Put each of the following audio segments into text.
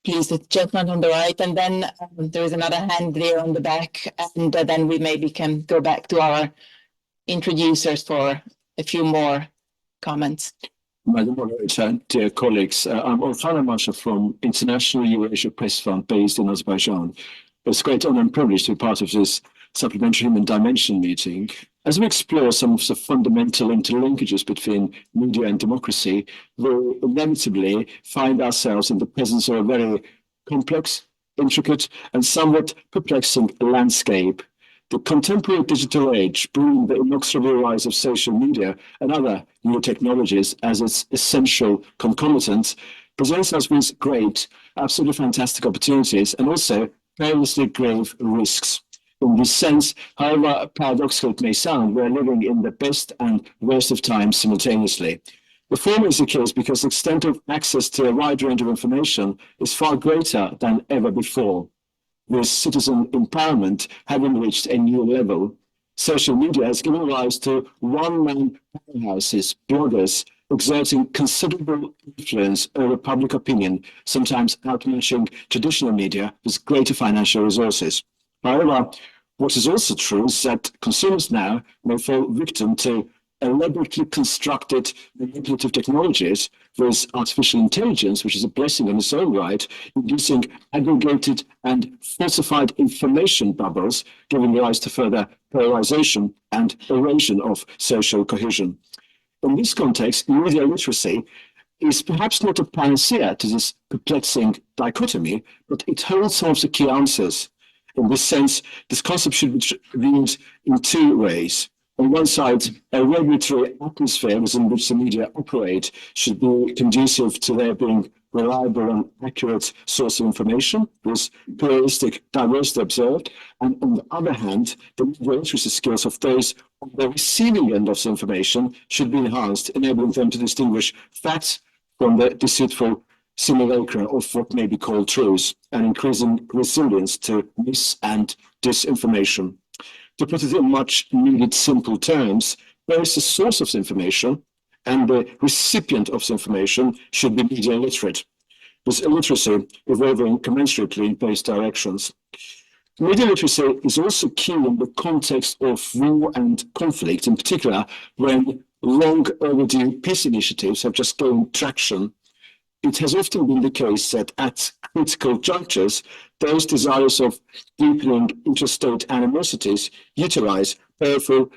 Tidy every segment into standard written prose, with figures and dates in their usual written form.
please, the gentleman on the right, and then there is another hand there on the back, and then we maybe can go back to our introducers for a few more comments. Madam Moderator, dear colleagues, I'm Orkhan Amashov from International Eurasia Press Fund based in Azerbaijan. It's a great honor and privilege to be part of this Supplementary Human Dimension meeting. As we explore some of the fundamental interlinkages between media and democracy, we'll inevitably find ourselves in the presence of a very complex, intricate, and somewhat perplexing landscape. The contemporary digital age, bringing the inexorable rise of social media and other new technologies as its essential concomitant, presents us with great, absolutely fantastic opportunities and also perilously grave risks. In this sense, however paradoxical it may sound, we're living in the best and worst of times simultaneously. The former is the case because the extent of access to a wide range of information is far greater than ever before. With citizen empowerment having reached a new level, social media has given rise to one-man powerhouses, bloggers, exerting considerable influence over public opinion, sometimes outmatching traditional media with greater financial resources. However, what is also true is that consumers now may fall victim to elaborately constructed manipulative technologies with artificial intelligence, which is a blessing in its own right, inducing aggregated and falsified information bubbles, giving rise to further polarization and erosion of social cohesion. In this context, media literacy is perhaps not a panacea to this perplexing dichotomy, but it holds some of the key answers. In this sense, this concept should be viewed in two ways. On one side, a regulatory atmosphere within which the media operate should be conducive to their being reliable and accurate source of information, with pluralistic diversity observed, and on the other hand, the media literacy skills of those on the receiving end of the information should be enhanced, enabling them to distinguish facts from the deceitful simulacra of what may be called truths, and increasing resilience to mis- and disinformation. To put it in much needed simple terms, there is the source of the information and the recipient of the information should be media literate, with illiteracy evolving commensurately in both directions. Media literacy is also key in the context of war and conflict, in particular when long overdue peace initiatives have just gained traction. It has often been the case that at critical junctures, those desirous of deepening interstate animosities utilize powerful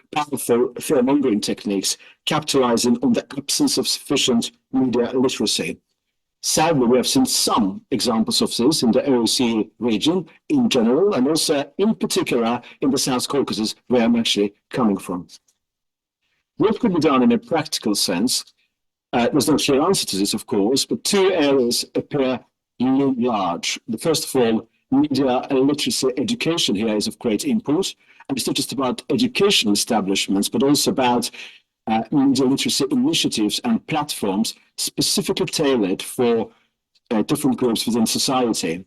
fear-mongering techniques, capitalizing on the absence of sufficient media literacy. Sadly, we have seen some examples of this in the OSCE region in general, and also in particular in the South Caucasus, where I'm actually coming from. What could be done in a practical sense? There's no clear answer to this, of course, but two areas appear loom large. The first of all, media literacy education here is of great import. And it's not just about educational establishments, but also about media literacy initiatives and platforms specifically tailored for different groups within society.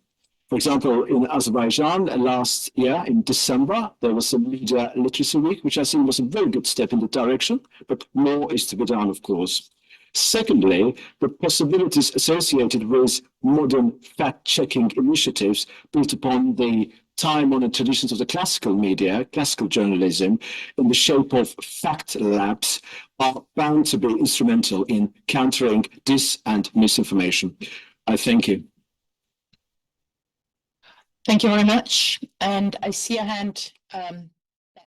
For example, in Azerbaijan last year in December, there was a media literacy week, which I think was a very good step in the direction, but more is to be done, of course. Secondly, the possibilities associated with modern fact-checking initiatives built upon the time-honored traditions of the classical media, classical journalism, in the shape of fact labs, are bound to be instrumental in countering dis- and misinformation. I thank you. Thank you very much. And I see a hand